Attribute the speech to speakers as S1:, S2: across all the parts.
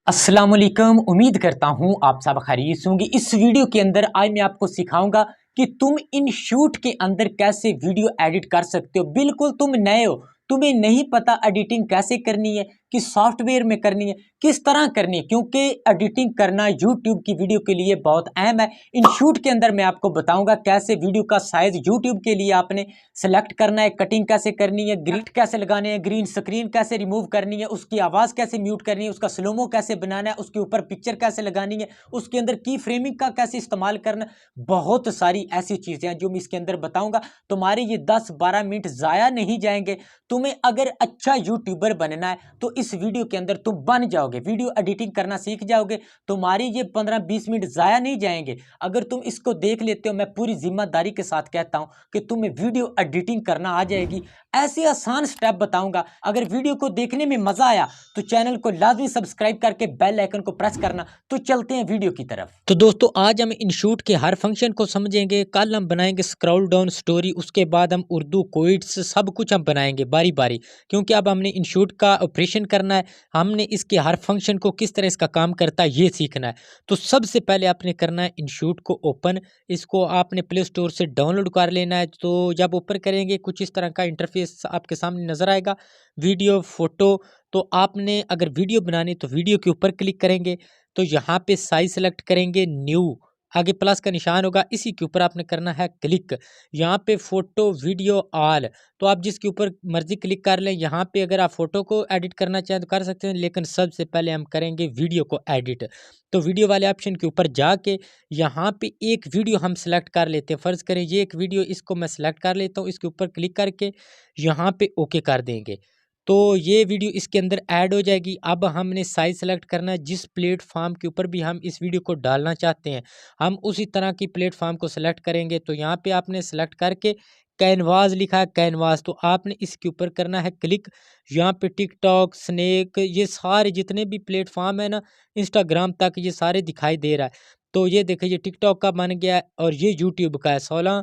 S1: अस्सलाम वालेकुम। उम्मीद करता हूँ आप सब खैरियत होंगे। इस वीडियो के अंदर आज मैं आपको सिखाऊंगा कि तुम इन शूट के अंदर कैसे वीडियो एडिट कर सकते हो। बिल्कुल तुम नए हो, तुम्हें नहीं पता एडिटिंग कैसे करनी है, किस सॉफ्टवेयर में करनी है, किस तरह करनी है, क्योंकि एडिटिंग करना यूट्यूब की वीडियो के लिए बहुत अहम है। इन शूट के अंदर मैं आपको बताऊंगा कैसे वीडियो का साइज यूट्यूब के लिए आपने सेलेक्ट करना है, कटिंग कैसे करनी है, ग्रिड कैसे लगाने हैं, ग्रीन स्क्रीन कैसे रिमूव करनी है, उसकी आवाज़ कैसे म्यूट करनी है, उसका स्लोमो कैसे बनाना है, उसके ऊपर पिक्चर कैसे लगानी है, उसके अंदर की फ्रेमिंग का कैसे इस्तेमाल करना है। बहुत सारी ऐसी चीज़ें हैं जो मैं इसके अंदर बताऊंगा। तुम्हारे ये 10-12 मिनट ज़ाया नहीं जाएंगे। तुम्हें अगर अच्छा यूट्यूबर बनना है तो इस वीडियो के अंदर तुम बन जाओगे, वीडियो एडिटिंग करना सीख जाओगे। तुम्हारी ये 15-20 मिनट ज़ाया नहीं जाएंगे अगर तुम इसको देख लेते हो। मैं पूरी जिम्मेदारी के साथ कहता हूं कि तुम्हें वीडियो एडिटिंग करना आ जाएगी। ऐसे आसान स्टेप बताऊंगा। अगर वीडियो को देखने में मजा आया तो चैनल को लाजमी सब्सक्राइब करके बेल आइकन को प्रेस करना। तो चलते हैं वीडियो की तरफ। तो दोस्तों आज हम इनशूट के हर फंक्शन को समझेंगे। कल हम बनाएंगे स्क्रॉल डाउन स्टोरी, उसके बाद हम उर्दू कोइट्स सब कुछ हम बनाएंगे बारी बारी, क्योंकि अब हमने इनशूट का ऑपरेशन करना है। हमने इसके हर फंक्शन को किस तरह इसका काम करता है ये सीखना है। तो सबसे पहले आपने करना है इनशूट को ओपन। इसको आपने प्ले स्टोर से डाउनलोड कर लेना है। तो जब ओपन करेंगे कुछ इस तरह का इंटरफेस आपके सामने नज़र आएगा, वीडियो फोटो। तो आपने अगर वीडियो बनानी तो वीडियो के ऊपर क्लिक करेंगे, तो यहाँ पे साइज सेलेक्ट करेंगे, न्यू, आगे प्लस का निशान होगा, इसी के ऊपर आपने करना है क्लिक। यहाँ पे फोटो वीडियो ऑल, तो आप जिसके ऊपर मर्जी क्लिक कर लें। यहाँ पे अगर आप फोटो को एडिट करना चाहें तो कर सकते हैं, लेकिन सबसे पहले हम करेंगे वीडियो को एडिट। तो वीडियो वाले ऑप्शन के ऊपर जाके यहाँ पे एक वीडियो हम सेलेक्ट कर लेते हैं। फ़र्ज़ करें ये एक वीडियो, इसको मैं सेलेक्ट कर लेता हूँ, इसके ऊपर क्लिक करके यहाँ पे ओके कर देंगे। तो ये वीडियो इसके अंदर ऐड हो जाएगी। अब हमने साइज़ सेलेक्ट करना है, जिस प्लेटफॉर्म के ऊपर भी हम इस वीडियो को डालना चाहते हैं हम उसी तरह की प्लेटफॉर्म को सेलेक्ट करेंगे। तो यहाँ पे आपने सेलेक्ट करके कैनवास लिखा है, कैनवास, तो आपने इसके ऊपर करना है क्लिक। यहाँ पे टिकटॉक, स्नैक, ये सारे जितने भी प्लेटफॉर्म है ना, इंस्टाग्राम तक ये सारे दिखाई दे रहा है। तो ये देखिए ये टिकटॉक का बन गया है और ये यूट्यूब का है। 16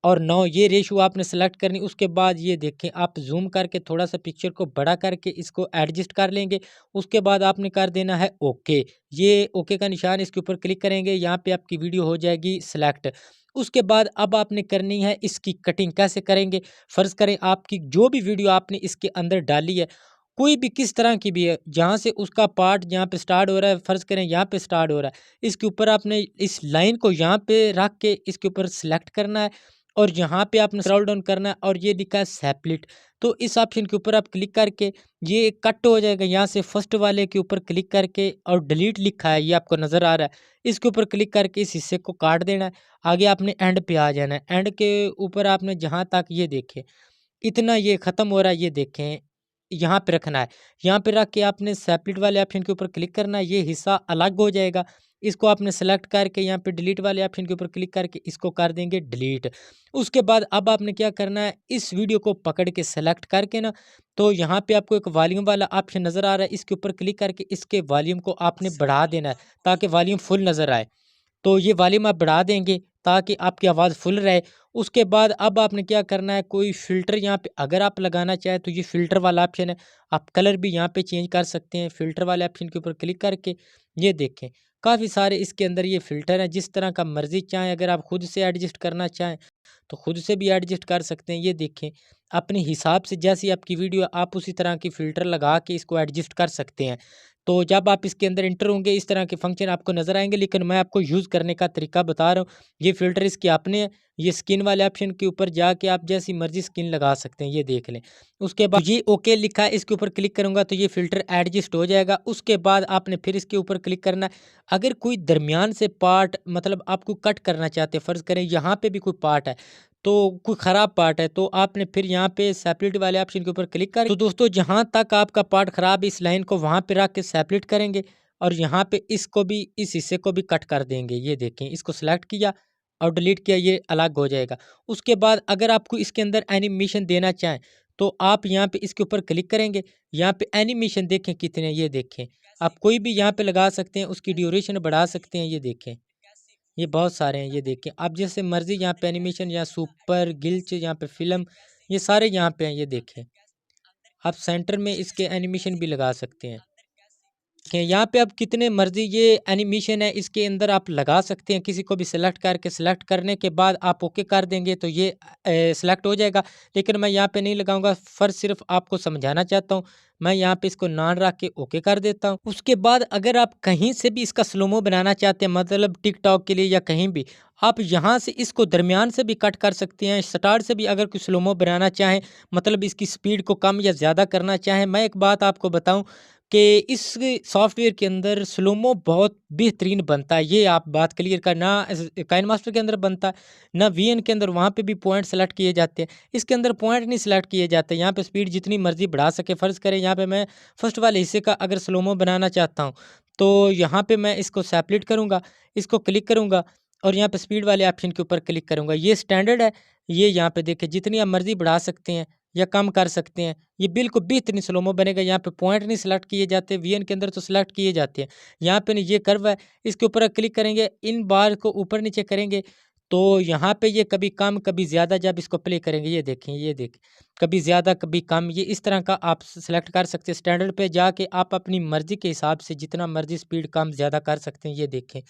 S1: और 9 ये रेशो आपने सेलेक्ट करनी। उसके बाद ये देखें, आप जूम करके थोड़ा सा पिक्चर को बड़ा करके इसको एडजस्ट कर लेंगे। उसके बाद आपने कर देना है ओके। ये ओके का निशान, इसके ऊपर क्लिक करेंगे, यहाँ पे आपकी वीडियो हो जाएगी सिलेक्ट। उसके बाद अब आपने करनी है इसकी कटिंग। कैसे करेंगे? फ़र्ज़ करें आपकी जो भी वीडियो आपने इसके अंदर डाली है, कोई भी किस तरह की भी है, जहाँ से उसका पार्ट जहाँ पे स्टार्ट हो रहा है, फ़र्ज़ करें यहाँ पे स्टार्ट हो रहा है, इसके ऊपर आपने इस लाइन को यहाँ पे रख के इसके ऊपर सेलेक्ट करना है और यहाँ पे आपने स्क्रॉल डाउन करना है और ये लिखा है सेपरेट। तो इस ऑप्शन के ऊपर आप क्लिक करके ये कट हो जाएगा। यहाँ से फर्स्ट वाले के ऊपर क्लिक करके और डिलीट लिखा है, ये आपको नज़र आ रहा है, इसके ऊपर क्लिक करके इस हिस्से को काट देना है। आगे आपने एंड पे आ जाना है। एंड के ऊपर आपने जहाँ तक ये देखें इतना ये ख़त्म हो रहा है, ये देखें यहाँ पे रखना है। यहाँ पे रख के आपने सेपरेट वाले ऑप्शन के ऊपर क्लिक करना है, ये हिस्सा अलग हो जाएगा। इसको आपने सेलेक्ट करके यहाँ पे डिलीट वाले ऑप्शन के ऊपर क्लिक करके इसको कर देंगे डिलीट। उसके बाद अब आपने क्या करना है, इस वीडियो को पकड़ के सेलेक्ट करके ना, तो यहाँ पे आपको एक वॉल्यूम वाला ऑप्शन नज़र आ रहा है, इसके ऊपर क्लिक करके इसके वॉल्यूम को आपने बढ़ा देना है ताकि वॉल्यूम फुल नज़र आए। तो ये वॉल्यूम आप बढ़ा देंगे ताकि आपकी आवाज़ फुल रहे। उसके बाद अब आपने क्या करना है, कोई फ़िल्टर यहाँ पे अगर आप लगाना चाहें तो ये फ़िल्टर वाला ऑप्शन है। आप कलर भी यहाँ पे चेंज कर सकते हैं। फ़िल्टर वाले ऑप्शन के ऊपर क्लिक करके ये देखें काफ़ी सारे इसके अंदर ये फ़िल्टर हैं, जिस तरह का मर्ज़ी चाहें। अगर आप खुद से एडजस्ट करना चाहें तो खुद से भी एडजस्ट कर सकते हैं। ये देखें अपने हिसाब से जैसी आपकी वीडियो है, आप उसी तरह की फ़िल्टर लगा के इसको एडजस्ट कर सकते हैं। तो जब आप इसके अंदर एंटर होंगे इस तरह के फंक्शन आपको नज़र आएँगे, लेकिन मैं आपको यूज़ करने का तरीका बता रहा हूँ। ये फ़िल्टर इसके अपने हैं। ये स्किन वाले ऑप्शन के ऊपर जाके आप जैसी मर्ज़ी स्किन लगा सकते हैं, ये देख लें। उसके बाद ये ओके लिखा है, इसके ऊपर क्लिक करूँगा तो ये फ़िल्टर एडजस्ट हो जाएगा। उसके बाद आपने फिर इसके ऊपर क्लिक करना है। अगर कोई दरमियान से पार्ट मतलब आपको कट करना चाहते हैं, फ़र्ज़ करें यहाँ पे भी कोई पार्ट है, तो कोई ख़राब पार्ट है, तो आपने फिर यहाँ पे सेपरेट वाले ऑप्शन के ऊपर क्लिक करें। तो दोस्तों जहाँ तक आपका पार्ट ख़राब है, इस लाइन को वहाँ पे रख के सेपरेट करेंगे और यहाँ पे इसको भी, इस हिस्से को भी कट कर देंगे। ये देखें, इसको सेलेक्ट किया और डिलीट किया, ये अलग हो जाएगा। उसके बाद अगर आपको इसके अंदर एनिमेशन देना चाहें तो आप यहाँ पे इसके ऊपर क्लिक करेंगे। यहाँ पे एनिमेशन देखें कितने, ये देखें आप कोई भी यहाँ पे लगा सकते हैं, उसकी ड्यूरेशन बढ़ा सकते हैं। ये देखें ये बहुत सारे हैं, ये देखिए आप जैसे मर्ज़ी यहाँ पे एनिमेशन, यहाँ सुपर गिल्च, यहाँ पे फ़िल्म, ये सारे यहाँ पे हैं। ये देखें आप सेंटर में इसके एनिमेशन भी लगा सकते हैं। कि यहाँ पे आप कितने मर्जी ये एनिमेशन है इसके अंदर आप लगा सकते हैं, किसी को भी सिलेक्ट करके, सिलेक्ट करने के बाद आप ओके कर देंगे तो ये सिलेक्ट हो जाएगा। लेकिन मैं यहाँ पे नहीं लगाऊंगा, फर्स्ट सिर्फ आपको समझाना चाहता हूँ। मैं यहाँ पे इसको नान रख के ओके कर देता हूँ। उसके बाद अगर आप कहीं से भी इसका स्लोमो बनाना चाहते हैं, मतलब टिकटॉक के लिए या कहीं भी, आप यहाँ से इसको दरमियान से भी कट कर सकते हैं, स्टार्ट से भी अगर कुछ स्लोमो बनाना चाहें, मतलब इसकी स्पीड को कम या ज़्यादा करना चाहें। मैं एक बात आपको बताऊं कि इस सॉफ्टवेयर के अंदर स्लोमो बहुत बेहतरीन बनता है, ये आप बात क्लियर कर ना। काइन मास्टर के अंदर बनता है ना वीएन के अंदर, वहाँ पे भी पॉइंट सेलेक्ट किए जाते हैं। इसके अंदर पॉइंट नहीं सेलेक्ट किए जाते, यहाँ पे स्पीड जितनी मर्जी बढ़ा सके। फ़र्ज़ करें यहाँ पे मैं फर्स्ट वाले हिस्से का अगर स्लोमो बनाना चाहता हूँ, तो यहाँ पे मैं इसको सेपरेट करूँगा, इसको क्लिक करूँगा और यहाँ पे स्पीड वाले ऑप्शन के ऊपर क्लिक करूँगा। ये स्टैंडर्ड है, ये यहाँ पे देखिए जितनी आप मर्जी बढ़ा सकते हैं या कम कर सकते हैं। ये बिल्कुल बेहतरीन स्लोमो बनेगा। यहाँ पे पॉइंट नहीं सेलेक्ट किए जाते, वीएन के अंदर तो सेलेक्ट किए जाते हैं। यहाँ पे नहीं, ये कर्व है, इसके ऊपर क्लिक करेंगे, इन बार को ऊपर नीचे करेंगे तो यहाँ पे ये कभी कम कभी ज़्यादा, जब इसको प्ले करेंगे ये देखें, ये देखें, कभी ज़्यादा कभी कम, ये इस तरह का आप सेलेक्ट कर सकते हैं। स्टैंडर्ड पे जाके आप अपनी मर्ज़ी के हिसाब से जितना मर्ज़ी स्पीड कम ज़्यादा कर सकते हैं, ये देखें।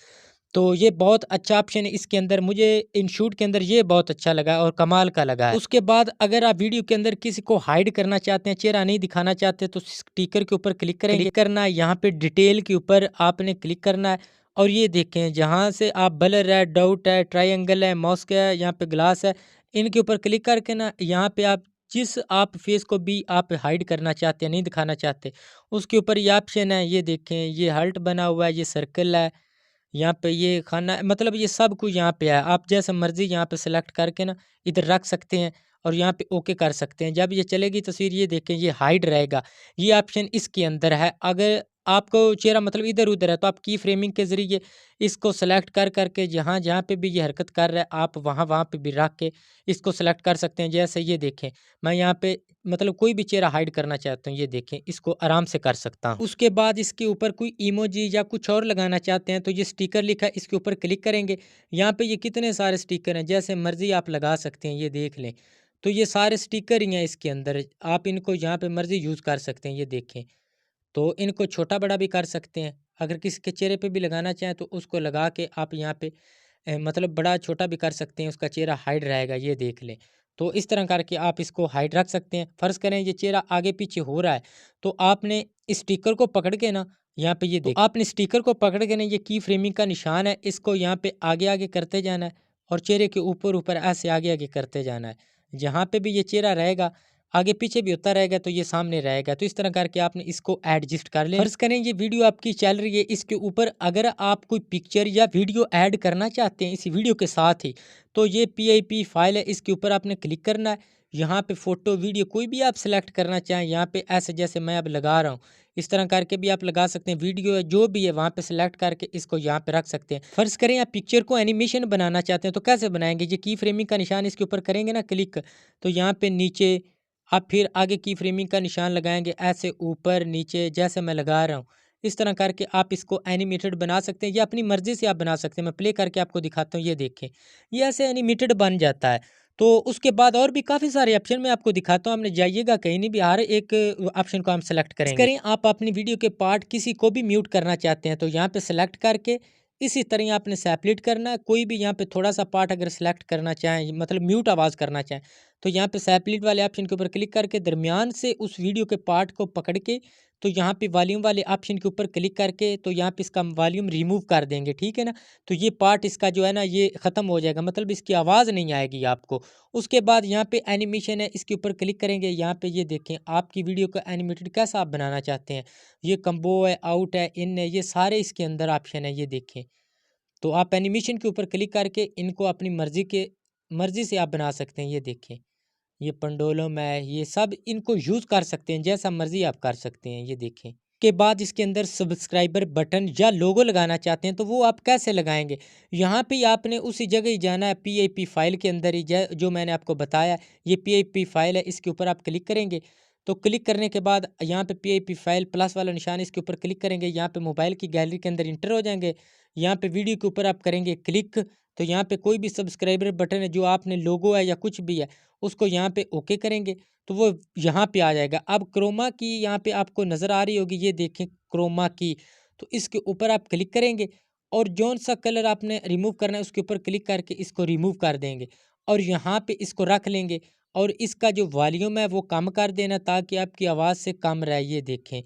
S1: तो ये बहुत अच्छा ऑप्शन है इसके अंदर, मुझे इनशूट के अंदर ये बहुत अच्छा लगा और कमाल का लगा है। उसके बाद अगर आप वीडियो के अंदर किसी को हाइड करना चाहते हैं, चेहरा नहीं दिखाना चाहते, तो स्टिकर के ऊपर क्लिक करेंगे, क्लिक करना है, यहाँ पे डिटेल के ऊपर आपने क्लिक करना है और ये देखें जहाँ से आप ब्लर है, डाउट है, ट्रायंगल है, माउस का है, यहाँ पे ग्लास है, इनके ऊपर क्लिक करके ना यहाँ पे आप जिस आप फेस को भी आप हाइड करना चाहते हैं, नहीं दिखाना चाहते, उसके ऊपर ये ऑप्शन है, ये देखें, ये हर्ट बना हुआ है, ये सर्कल है, यहाँ पे ये खाना, मतलब ये सब कुछ यहाँ पे है। आप जैसा मर्ज़ी यहाँ पे सेलेक्ट करके ना इधर रख सकते हैं और यहाँ पे ओके कर सकते हैं। जब ये चलेगी तस्वीर, ये देखें, ये हाइड रहेगा, ये ऑप्शन इसके अंदर है। अगर आपको चेहरा मतलब इधर-उधर है तो आप की फ्रेमिंग के ज़रिए इसको सेलेक्ट कर करके जहाँ-जहाँ पे भी ये हरकत कर रहा है, आप वहाँ-वहाँ पे भी रख के इसको सेलेक्ट कर सकते हैं। जैसे ये देखें, मैं यहाँ पे मतलब कोई भी चेहरा हाइड करना चाहता हूँ, ये देखें, इसको आराम से कर सकता हूँ। उसके बाद इसके ऊपर कोई इमोजी या कुछ और लगाना चाहते हैं तो ये स्टिकर लिखा है, इसके ऊपर क्लिक करेंगे। यहाँ पे ये कितने सारे स्टिकर हैं, जैसे मर्ज़ी आप लगा सकते हैं, ये देख लें। तो ये सारे स्टिकर ही हैं इसके अंदर, आप इनको यहाँ पे मर्ज़ी यूज़ कर सकते हैं, ये देखें। तो इनको छोटा-बड़ा भी कर सकते हैं। अगर किसी के चेहरे पे भी लगाना चाहें तो उसको लगा के आप यहाँ पे मतलब बड़ा छोटा भी कर सकते हैं, उसका चेहरा हाइड रहेगा, ये देख लें। तो इस तरह करके आप इसको हाइड रख सकते हैं। फ़र्ज़ करें ये चेहरा आगे-पीछे हो रहा है, तो आपने इस स्टिकर को पकड़ के ना यहाँ पे ये देखिए, आपने स्टिकर को पकड़ के ना, ये की फ्रेमिंग का निशान है, इसको यहाँ पे आगे-आगे करते जाना है और चेहरे के ऊपर-ऊपर ऐसे आगे-आगे करते जाना है। जहाँ पे भी ये चेहरा रहेगा, आगे पीछे भी होता रहेगा तो ये सामने रहेगा। तो इस तरह करके आपने इसको एडजस्ट कर लें। फ़र्ज़ करें ये वीडियो आपकी चल रही है, इसके ऊपर अगर आप कोई पिक्चर या वीडियो ऐड करना चाहते हैं इस वीडियो के साथ ही, तो ये पीआईपी फ़ाइल है, इसके ऊपर आपने क्लिक करना है। यहाँ पे फ़ोटो, वीडियो कोई भी आप सेलेक्ट करना चाहें, यहाँ पे ऐसे जैसे मैं अब लगा रहा हूँ, इस तरह करके भी आप लगा सकते हैं। वीडियो है, जो भी है, वहाँ पे सेलेक्ट करके इसको यहाँ पे रख सकते हैं। फ़र्ज़ करें आप पिक्चर को एनिमेशन बनाना चाहते हैं, तो कैसे बनाएँगे? ये की फ्रेमिंग का निशान इसके ऊपर करेंगे ना क्लिक, तो यहाँ पे नीचे आप फिर आगे की फ्रेमिंग का निशान लगाएँगे, ऐसे ऊपर नीचे जैसे मैं लगा रहा हूँ। इस तरह करके आप इसको एनिमेटेड बना सकते हैं या अपनी मर्ज़ी से आप बना सकते हैं। मैं प्ले करके आपको दिखाता हूँ, ये देखें। ये ऐसे एनिमेटेड बन जाता है। तो उसके बाद और भी काफ़ी सारे ऑप्शन मैं आपको दिखाता हूँ, आपने जाइएगा कहीं नहीं भी, हर एक ऑप्शन को हम सेलेक्ट करेंगे। करें आप अपनी वीडियो के पार्ट किसी को भी म्यूट करना चाहते हैं, तो यहाँ पे सेलेक्ट करके इसी तरह आपने सेपरेट करना है। कोई भी यहाँ पे थोड़ा-सा पार्ट अगर सेलेक्ट करना चाहें, मतलब म्यूट आवाज़ करना चाहें, तो यहाँ पे सेपरेट वाले ऑप्शन के ऊपर क्लिक करके दरमियान से उस वीडियो के पार्ट को पकड़ के, तो यहाँ पे वॉल्यूम वाले ऑप्शन के ऊपर क्लिक करके, तो यहाँ पे इसका वॉल्यूम रिमूव कर देंगे, ठीक है ना। तो ये पार्ट इसका जो है ना, ये ख़त्म हो जाएगा, मतलब इसकी आवाज़ नहीं आएगी आपको। उसके बाद यहाँ पे एनिमेशन है, इसके ऊपर क्लिक करेंगे। यहाँ पे ये देखें, आपकी वीडियो को एनिमेटेड कैसा आप बनाना चाहते हैं। ये कम्बो है, आउट है, इन है, ये सारे इसके अंदर ऑप्शन है, ये देखें। तो आप एनिमेशन के ऊपर क्लिक करके इनको अपनी मर्ज़ी से आप बना सकते हैं, ये देखें। ये पेंडुलम है, ये सब इनको यूज़ कर सकते हैं, जैसा मर्ज़ी आप कर सकते हैं, ये देखें। के बाद इसके अंदर सब्सक्राइबर बटन या लोगो लगाना चाहते हैं, तो वो आप कैसे लगाएँगे? यहाँ पे ही आपने उसी जगह ही जाना है, पीआईपी फ़ाइल के अंदर ही, ज जो मैंने आपको बताया, ये पीआईपी फ़ाइल है, इसके ऊपर आप क्लिक करेंगे। तो क्लिक करने के बाद यहाँ पे PIP फाइल प्लस वाला निशान, इसके ऊपर क्लिक करेंगे। यहाँ पे मोबाइल की गैलरी के अंदर इंटर हो जाएंगे। यहाँ पे वीडियो के ऊपर आप करेंगे क्लिक। तो यहाँ पे कोई भी सब्सक्राइबर बटन है, जो आपने लोगो है या कुछ भी है, उसको यहाँ पे ओके करेंगे तो वो यहाँ पे आ जाएगा। अब क्रोमा की यहाँ पे आपको नज़र आ रही होगी, ये देखें क्रोमा की। तो इसके ऊपर आप क्लिक करेंगे और जौन सा कलर आपने रिमूव करना है उसके ऊपर क्लिक करके इसको रिमूव कर देंगे और यहाँ पे इसको रख लेंगे और इसका जो वॉल्यूम है वो कम कर देना, ताकि आपकी आवाज़ से कम रहे, ये देखें,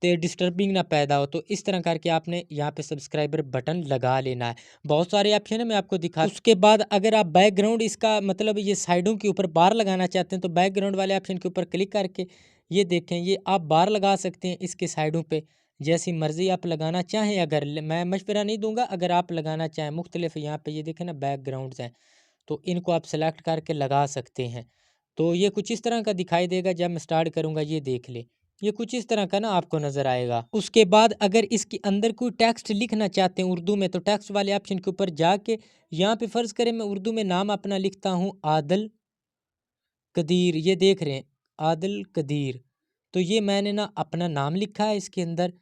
S1: तो डिस्टर्बिंग ना पैदा हो। तो इस तरह करके आपने यहाँ पे सब्सक्राइबर बटन लगा लेना है। बहुत सारे ऑप्शन है, मैं आपको दिखा। उसके बाद अगर आप बैकग्राउंड, इसका मतलब ये साइडों के ऊपर बार लगाना चाहते हैं, तो बैकग्राउंड वाले ऑप्शन के ऊपर क्लिक करके ये देखें, ये आप बार लगा सकते हैं इसके साइडों पे, जैसी मर्ज़ी आप लगाना चाहें। अगर मैं मशवरा नहीं दूंगा, अगर आप लगाना चाहें मुख्तलिफ, यहाँ पे ये देखें ना बैकग्राउंड्स हैं, तो इनको आप सेलेक्ट करके लगा सकते हैं। तो ये कुछ इस तरह का दिखाई देगा। जब मैं स्टार्ट करूँगा ये देख ले, ये कुछ इस तरह का ना आपको नज़र आएगा। उसके बाद अगर इसके अंदर कोई टेक्स्ट लिखना चाहते हैं उर्दू में, तो टेक्स्ट वाले ऑप्शन के ऊपर जाके यहाँ पे फ़र्ज़ करें मैं उर्दू में नाम अपना लिखता हूँ आदिल कदीर, ये देख रहे हैं आदिल कदीर। तो ये मैंने ना अपना नाम लिखा है इसके अंदर।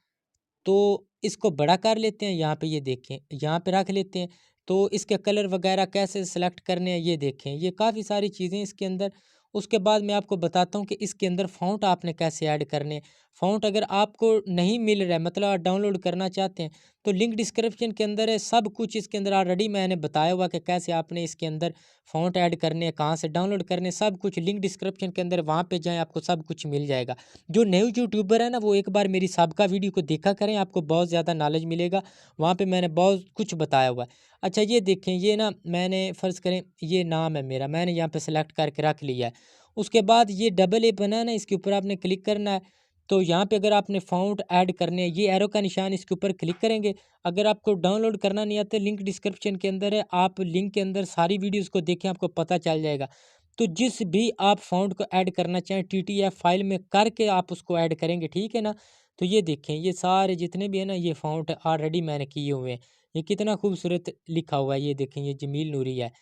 S1: तो इसको बड़ा कर लेते हैं, यहाँ पे ये देखें, यहाँ पे रख लेते हैं। तो इसके कलर वगैरह कैसे सेलेक्ट करने हैं ये देखें, ये काफ़ी सारी चीज़ें इसके अंदर। उसके बाद मैं आपको बताता हूँ कि इसके अंदर फ़ॉन्ट आपने कैसे ऐड करने हैं। फ़ॉन्ट अगर आपको नहीं मिल रहा है, मतलब आप डाउनलोड करना चाहते हैं, तो लिंक डिस्क्रिप्शन के अंदर है, सब कुछ इसके अंदर ऑलरेडी मैंने बताया हुआ कि कैसे आपने इसके अंदर फ़ॉन्ट ऐड करने हैं, कहाँ से डाउनलोड करने, सब कुछ लिंक डिस्क्रिप्शन के अंदर, वहाँ पे जाएँ, आपको सब कुछ मिल जाएगा। जो न्यू यूट्यूबर है ना, वो एक बार मेरी साबका वीडियो को देखा करें, आपको बहुत ज़्यादा नॉलेज मिलेगा। वहाँ पे मैंने बहुत कुछ बताया हुआ है। अच्छा ये देखें, ये ना मैंने फ़र्ज़ करें ये नाम है मेरा, मैंने यहाँ पे सेलेक्ट करके रख लिया है। उसके बाद ये डबल ए बना है ना, इसके ऊपर आपने क्लिक करना है। तो यहाँ पे अगर आपने फ़ॉन्ट ऐड करने हैं, ये एरो का निशान, इसके ऊपर क्लिक करेंगे। अगर आपको डाउनलोड करना नहीं आता, लिंक डिस्क्रिप्शन के अंदर है, आप लिंक के अंदर सारी वीडियोज़ को देखें, आपको पता चल जाएगा। तो जिस भी आप फ़ॉन्ट को ऐड करना चाहें, TTF फाइल में करके आप उसको ऐड करेंगे, ठीक है ना। तो ये देखें, ये सारे जितने भी है ना, ये फ़ॉन्ट ऑलरेडी मैंने किए हुए हैं। ये कितना खूबसूरत लिखा हुआ है, ये देखें, ये जमील नूरी है।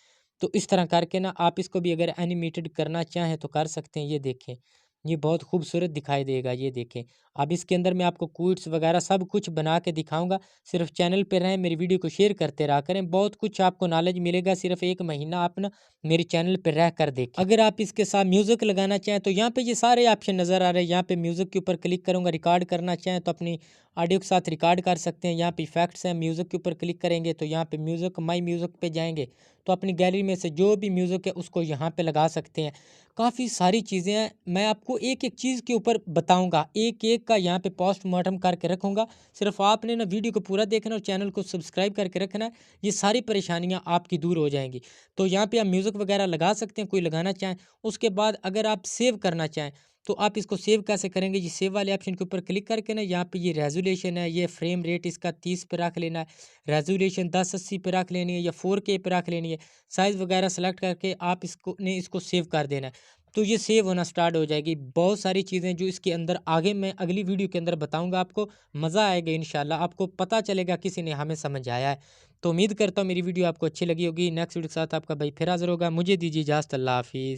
S1: तो इस तरह करके ना आप इसको भी अगर एनिमेटेड करना चाहें तो कर सकते हैं। ये देखें, ये बहुत खूबसूरत दिखाई देगा, ये देखें। अब इसके अंदर मैं आपको क्विट्स वगैरह सब कुछ बना के दिखाऊंगा। सिर्फ चैनल पे रहें, मेरी वीडियो को शेयर करते रहा करें, बहुत कुछ आपको नॉलेज मिलेगा। सिर्फ 1 महीना आप ना मेरे चैनल पे रह कर देखें। अगर आप इसके साथ म्यूज़िक लगाना चाहें, तो यहाँ पे ये सारे ऑप्शन नज़र आ रहे हैं। यहाँ पे म्यूज़िक के ऊपर क्लिक करूँगा, रिकॉर्ड करना चाहें तो अपनी ऑडियो के साथ रिकॉर्ड कर सकते हैं। यहाँ पे इफेक्ट्स हैं, म्यूज़िक के ऊपर क्लिक करेंगे तो यहाँ पे म्यूज़िक, माई म्यूज़िक पे जाएंगे तो अपनी गैलरी में से जो भी म्यूज़िक है उसको यहाँ पे लगा सकते हैं। काफ़ी सारी चीज़ें हैं, मैं आपको एक एक चीज़ के ऊपर बताऊंगा, एक एक का यहाँ पे पोस्टमार्टम करके रखूँगा। सिर्फ आपने ना वीडियो को पूरा देखना और चैनल को सब्सक्राइब करके रखना है, ये सारी परेशानियाँ आपकी दूर हो जाएंगी। तो यहाँ पे आप म्यूज़िक वगैरह लगा सकते हैं, कोई लगाना चाहें। उसके बाद अगर आप सेव करना चाहें तो आप इसको सेव कैसे करेंगे, ये सेव वाले ऑप्शन के ऊपर क्लिक करके ना, यहाँ पे ये रेजोल्यूशन है, ये फ्रेम रेट इसका 30 पे रख लेना है, रेजोल्यूशन 1080 पे रख लेनी है या 4K पे रख लेनी है। साइज़ वगैरह सेलेक्ट करके आप इसको सेव कर देना है। तो ये सेव होना स्टार्ट हो जाएगी। बहुत सारी चीज़ें जो इसके अंदर आगे मैं अगली वीडियो के अंदर बताऊंगा, आपको मज़ा आएगा इंशाल्लाह, आपको पता चलेगा किसी ने हमें समझ आया है। तो उम्मीद करता हूँ मेरी वीडियो आपको अच्छी लगी होगी। नेक्स्ट वीडियो के साथ आपका भाई फिर हाज़िर होगा। मुझे दीजिए इजाज़त, अल्लाह हाफ़िज़।